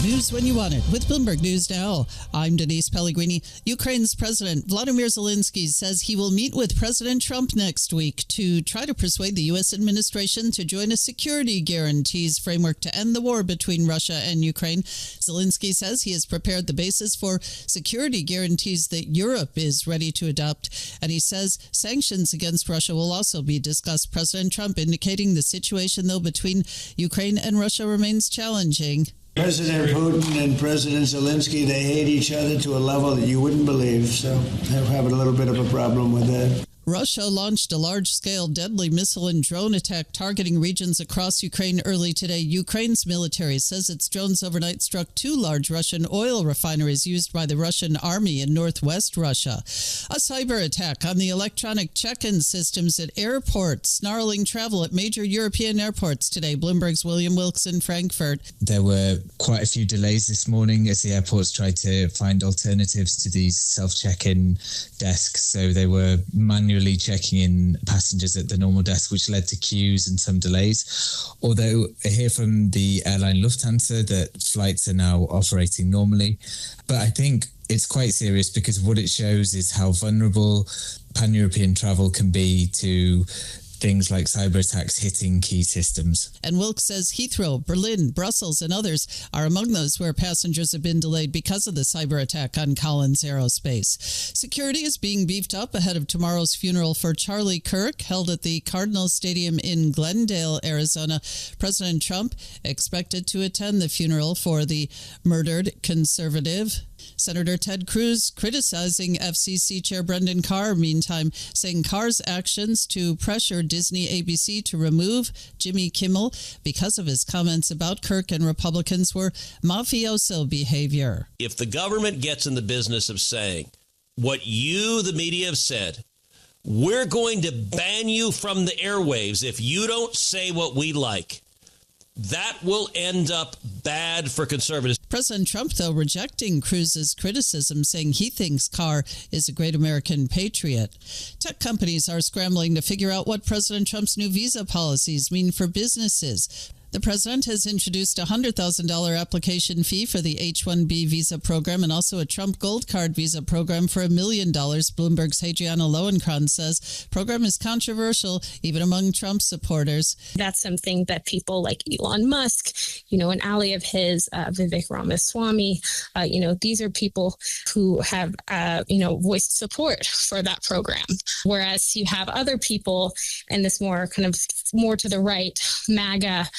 News when you want it with Bloomberg News Now. I'm Denise Pellegrini. Ukraine's President Vladimir Zelenskiy says he will meet with President Trump next week to try to persuade the U.S. administration to join a security guarantees framework to end the war between Russia and Ukraine. Zelenskiy says he has prepared the basis for security guarantees that Europe is ready to adopt. And he says sanctions against Russia will also be discussed. President Trump indicating the situation, though, between Ukraine and Russia remains challenging. President Putin and President Zelenskiy, they hate each other to a level that you wouldn't believe, so they're having a little bit of a problem with that. Russia launched a large-scale deadly missile and drone attack targeting regions across Ukraine early today. Ukraine's military says its drones overnight struck two large Russian oil refineries used by the Russian army in northwest Russia. A cyber attack on the electronic check-in systems at airports, snarling travel at major European airports today. Bloomberg's William Wilkes in Frankfurt. There were quite a few delays this morning as the airports tried to find alternatives to these self-check-in desks. So they were manually checking in passengers at the normal desk, which led to queues and some delays. Although I hear from the airline Lufthansa that flights are now operating normally. But I think it's quite serious because what it shows is how vulnerable pan-European travel can be to things like cyber attacks hitting key systems. And Wilkes says Heathrow, Berlin, Brussels, and others are among those where passengers have been delayed because of the cyber attack on Collins Aerospace. Security is being beefed up ahead of tomorrow's funeral for Charlie Kirk, held at the Cardinals Stadium in Glendale, Arizona. President Trump expected to attend the funeral for the murdered conservative. Senator Ted Cruz criticizing FCC Chair Brendan Carr, meantime, saying Carr's actions to pressure Disney ABC to remove Jimmy Kimmel because of his comments about Kirk and Republicans were mafioso behavior. If the government gets in the business of saying what you, the media, have said, we're going to ban you from the airwaves if you don't say what we like, that will end up bad for conservatives. President Trump, though, rejecting Cruz's criticism, saying he thinks Carr is a great American patriot. Tech companies are scrambling to figure out what President Trump's new visa policies mean for businesses. The president has introduced a $100,000 application fee for the H-1B visa program and also a Trump Gold Card visa program for $1 million. Bloomberg's Hadriana Lowenkron says program is controversial even among Trump supporters. That's something that people like Elon Musk, an ally of his, Vivek Ramaswamy, these are people who have, voiced support for that program. Whereas you have other people and this more to the right, MAGA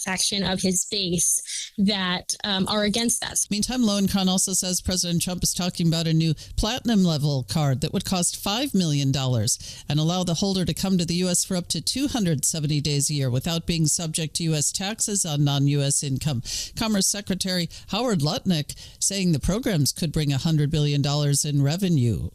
faction of his base that are against that. Meantime, Lowenkron also says President Trump is talking about a new platinum level card that would cost $5 million and allow the holder to come to the U.S. for up to 270 days a year without being subject to U.S. taxes on non-U.S. income. Commerce Secretary Howard Lutnick saying the programs could bring $100 billion in revenue.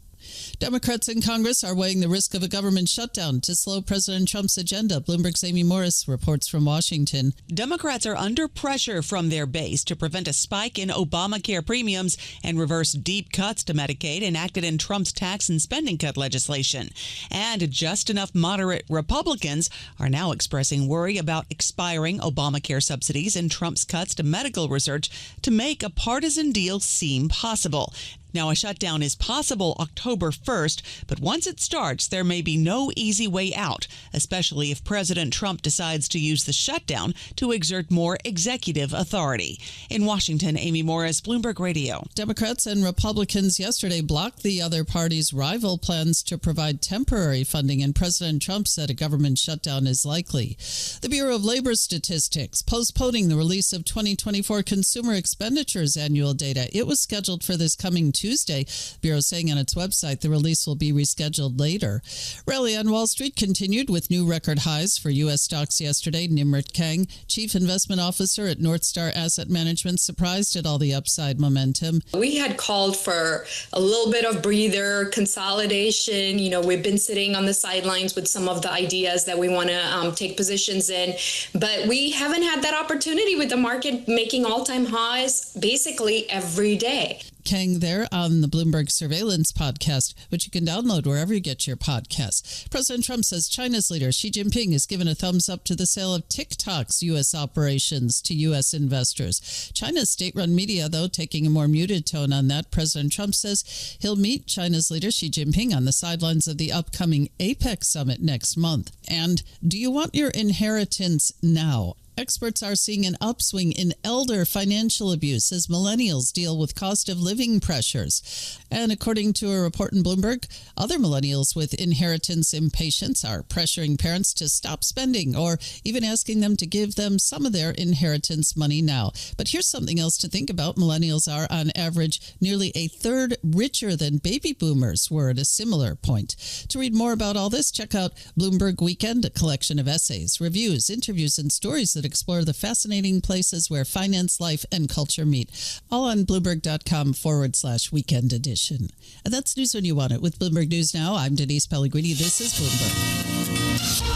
Democrats in Congress are weighing the risk of a government shutdown to slow President Trump's agenda. Bloomberg's Amy Morris reports from Washington. Democrats are under pressure from their base to prevent a spike in Obamacare premiums and reverse deep cuts to Medicaid enacted in Trump's tax and spending cut legislation. And just enough moderate Republicans are now expressing worry about expiring Obamacare subsidies and Trump's cuts to medical research to make a partisan deal seem possible. Now, a shutdown is possible October 1st, but once it starts, there may be no easy way out, especially if President Trump decides to use the shutdown to exert more executive authority. In Washington, Amy Morris, Bloomberg Radio. Democrats and Republicans yesterday blocked the other party's rival plans to provide temporary funding, and President Trump said a government shutdown is likely. The Bureau of Labor Statistics postponing the release of 2024 consumer expenditures annual data. It was scheduled for this coming Tuesday. The Bureau saying on its website the release will be rescheduled later. Rally on Wall Street continued with new record highs for U.S. stocks yesterday. Nimrit Kang, chief investment officer at North Star Asset Management, surprised at all the upside momentum. We had called for a little bit of breather, consolidation. We've been sitting on the sidelines with some of the ideas that we want to take positions in, but we haven't had that opportunity with the market making all-time highs basically every day. Kang there on the Bloomberg Surveillance podcast, which you can download wherever you get your podcasts. President Trump says China's leader Xi Jinping has given a thumbs up to the sale of TikTok's U.S. operations to U.S. investors. China's state-run media, though, taking a more muted tone on that. President Trump says he'll meet China's leader Xi Jinping on the sidelines of the upcoming APEC summit next month. And do you want your inheritance now? Experts are seeing an upswing in elder financial abuse as millennials deal with cost of living pressures. And according to a report in Bloomberg, other millennials with inheritance impatience are pressuring parents to stop spending or even asking them to give them some of their inheritance money now. But here's something else to think about. Millennials are, on average, nearly a third richer than baby boomers were at a similar point. To read more about all this, check out Bloomberg Weekend, a collection of essays, reviews, interviews, and stories that explore the fascinating places where finance, life, and culture meet. All on Bloomberg.com/weekend edition. And that's news when you want it. With Bloomberg News Now, I'm Denise Pellegrini. This is Bloomberg.